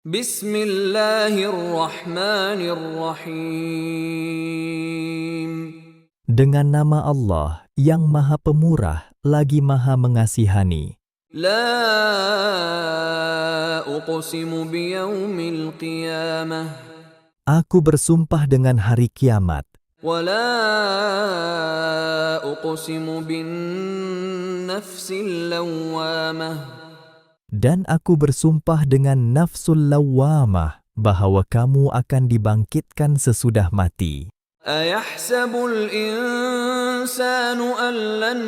Bismillahirrahmanirrahim. Dengan nama Allah yang Maha Pemurah lagi Maha Mengasihani. La uqsimu biyaumil qiyamah. Aku bersumpah dengan hari kiamat. Wa la uqsimu bin nafsil lawwamah. Dan aku bersumpah dengan nafsul lawwamah bahwa kamu akan dibangkitkan sesudah mati. Ayahsabul insanu an lan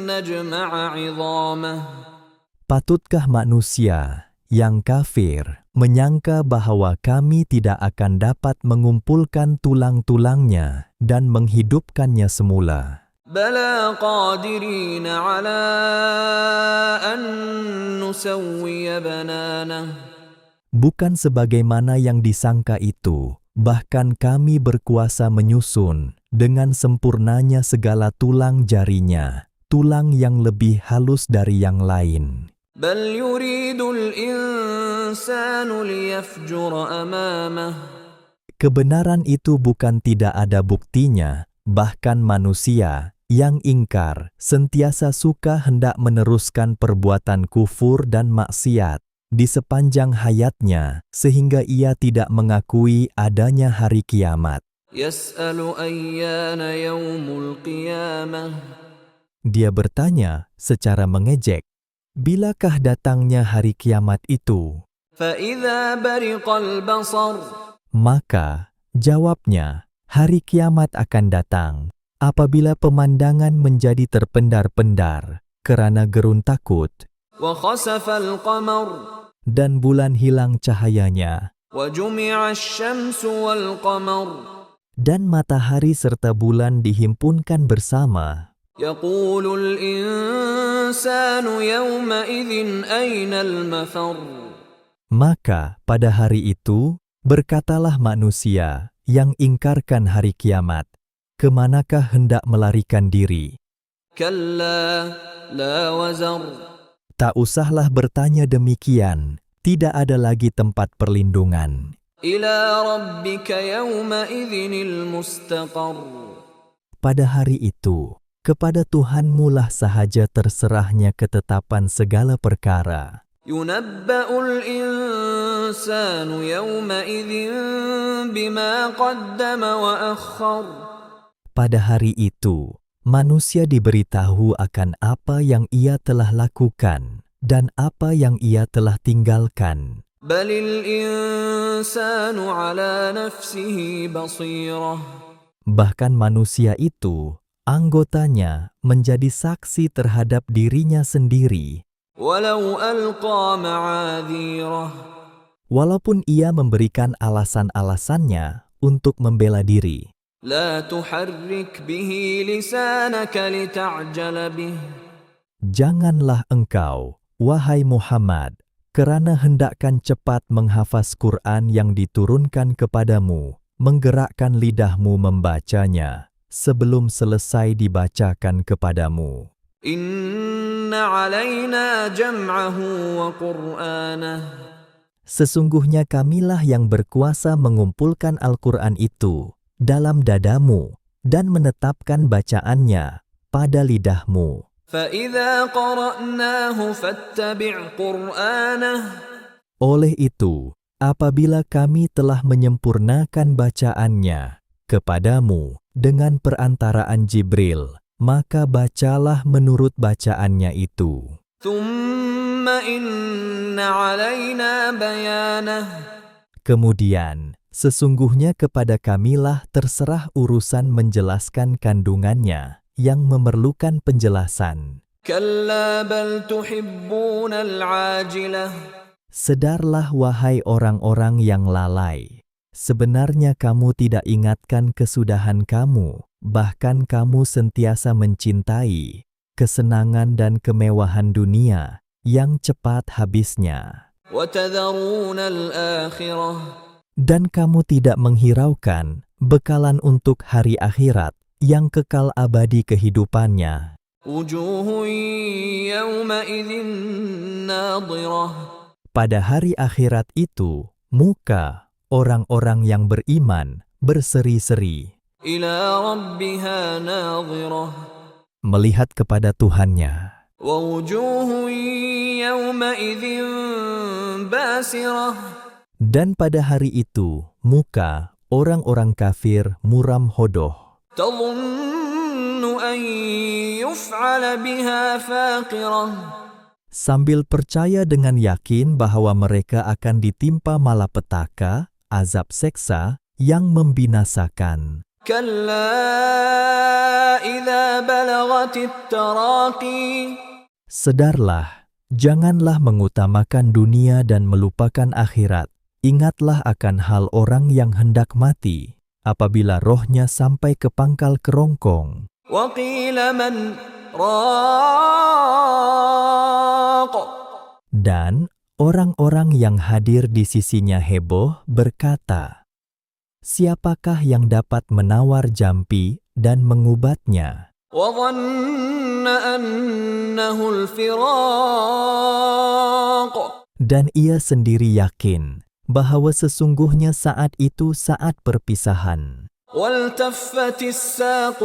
najma'a 'idhamah. Patutkah manusia yang kafir menyangka bahwa kami tidak akan dapat mengumpulkan tulang-tulangnya dan menghidupkannya semula? Bala qadirina 'ala an nusawwiya bananah. Bukan sebagaimana yang disangka itu, bahkan kami berkuasa menyusun dengan sempurnanya segala tulang jarinya, tulang yang lebih halus dari yang lain. Bal yuridul insanu liyafjura amamah. Kebenaran itu bukan tidak ada buktinya, bahkan manusia yang ingkar sentiasa suka hendak meneruskan perbuatan kufur dan maksiat di sepanjang hayatnya sehingga ia tidak mengakui adanya hari kiamat. Yas'alu ayyana yaumul qiyamah. Dia bertanya secara mengejek, bilakah datangnya hari kiamat itu? Fa'idha bariqal basar. Maka jawabnya, hari kiamat akan datang apabila pemandangan menjadi terpendar-pendar karena gerun takut, Wa khasafal qamar. dan bulan hilang cahayanya, Wa jumi'a asy-syamsu wal qamar. dan matahari serta bulan dihimpunkan bersama. Yaqulul insanu yawma idzin aynal mafar. Maka pada hari itu, berkatalah manusia yang ingkarkan hari kiamat, kemanakah hendak melarikan diri? Kalla la wazar. Tak usahlah bertanya demikian, tidak ada lagi tempat perlindungan. Ila rabbika yawma idzinil mustaqar. Pada hari itu, kepada Tuhanmu lah sahaja terserahnya ketetapan segala perkara. Yunabba'ul insanu yawma idzin bima qaddama wa akhkhar. Pada hari itu, manusia diberitahu akan apa yang ia telah lakukan dan apa yang ia telah tinggalkan. Balil insanu ala nafsihi basirah. Bahkan manusia itu, anggotanya menjadi saksi terhadap dirinya sendiri. Walau alqa ma'adhirah. Walaupun ia memberikan alasan-alasannya untuk membela diri. La tuharrik bihi lisanaka lita'jala bih. Janganlah engkau, wahai Muhammad, kerana hendakkan cepat menghafaz Quran yang diturunkan kepadamu, menggerakkan lidahmu membacanya sebelum selesai dibacakan kepadamu. Inna alaina jam'ahu wa qur'anah. Sesungguhnya kamilah yang berkuasa mengumpulkan Al-Quran itu dalam dadamu dan menetapkan bacaannya pada lidahmu. فَإِذَا قَرَأْنَاهُ فَاتَّبِعْ قُرْآنَهُ. Oleh itu, apabila kami telah menyempurnakan bacaannya kepadamu dengan perantaraan Jibril, maka bacalah menurut bacaannya itu. ثُمَّ إِنَّ عَلَيْنَا بَيَانَهُ. Kemudian, sesungguhnya kepada kamilah terserah urusan menjelaskan kandungannya yang memerlukan penjelasan. كَلَّا بَلْ تُحِبُّونَ الْعَاجِلَةَ. Sedarlah wahai orang-orang yang lalai. Sebenarnya kamu tidak ingatkan kesudahan kamu, bahkan kamu sentiasa mencintai kesenangan dan kemewahan dunia yang cepat habisnya. وَتَذَرُونَ الْآخِرَةَ. Dan kamu tidak menghiraukan bekalan untuk hari akhirat yang kekal abadi kehidupannya. وُجُوهٌ يَوْمَئِذٍ نَاضِرَةٌ. Pada hari akhirat itu, muka orang-orang yang beriman berseri-seri, إلى ربها ناظرة melihat kepada Tuhannya. ووجوه يومئذ باسرة Dan pada hari itu, muka orang-orang kafir muram hodoh, تظن أن يفعل بها فاقرة sambil percaya dengan yakin bahwa mereka akan ditimpa malapetaka, azab seksa yang membinasakan. كلا إذا بلغت التراقي Sedarlah, janganlah mengutamakan dunia dan melupakan akhirat. Ingatlah akan hal orang yang hendak mati, apabila rohnya sampai ke pangkal kerongkong. وقيل من راق Dan orang-orang yang hadir di sisinya heboh berkata, "Siapakah yang dapat menawar jampi dan mengubatnya?" وظن أنه الفراق Dan ia sendiri yakin bahwa sesungguhnya saat itu saat perpisahan. والتفت الساق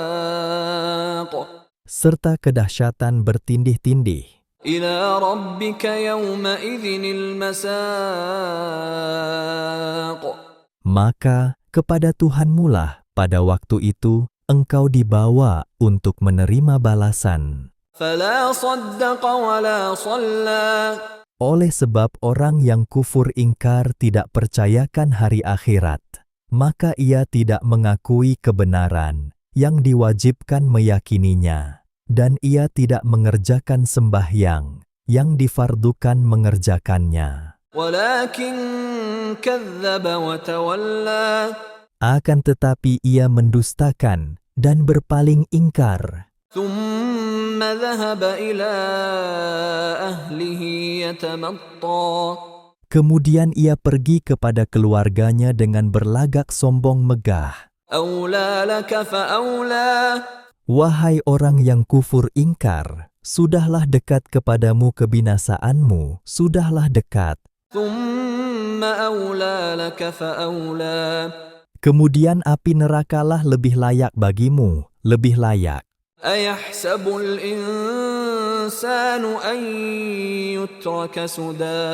بالساق Serta kedahsyatan bertindih-tindih. إلى ربك يومئذ المساق Maka kepada Tuhanmulah pada waktu itu engkau dibawa untuk menerima balasan. فلا صدق ولا صلى Oleh sebab orang yang kufur ingkar tidak percayakan hari akhirat, maka ia tidak mengakui kebenaran yang diwajibkan meyakininya, dan ia tidak mengerjakan sembahyang yang difardukan mengerjakannya. ولكن كذب وتولى Akan tetapi ia mendustakan dan berpaling ingkar. ثم ذهب إلى أهله يتمطى Kemudian ia pergi kepada keluarganya dengan berlagak sombong megah. أولى لك فأولى Wahai orang yang kufur ingkar, sudahlah dekat kepadamu kebinasaanmu, sudahlah dekat. ثم أولى لك فأولى Kemudian api nerakalah lebih layak bagimu, lebih layak. أيحسب الإنسان أن يترك سدى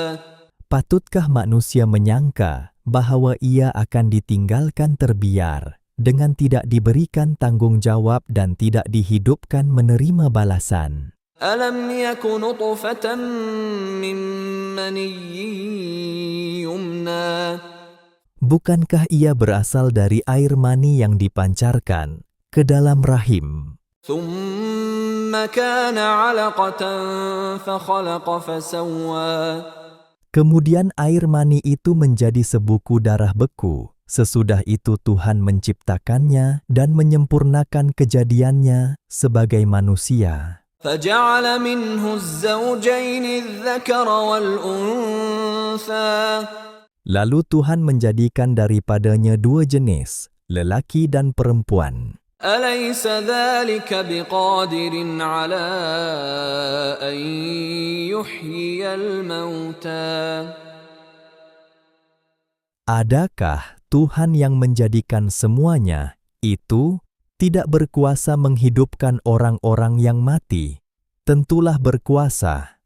Patutkah manusia menyangka bahwa ia akan ditinggalkan terbiar dengan tidak diberikan tanggung jawab dan tidak dihidupkan menerima balasan? ألم يك نطفة من مني يمنى Bukankah ia berasal dari air mani yang dipancarkan ke dalam rahim? ثم كان علقة فخلق فسوى Kemudian air mani itu menjadi sebuku darah beku. Sesudah itu Tuhan menciptakannya dan menyempurnakan kejadiannya sebagai manusia. فجعل منه الزوجين الذكر والأنثى Lalu Tuhan menjadikan daripadanya dua jenis, lelaki dan perempuan. أليس ذلك بقادر على أن يحيي الموتى Adakah Tuhan yang menjadikan semuanya itu tidak berkuasa menghidupkan orang-orang yang mati? Tentulah berkuasa.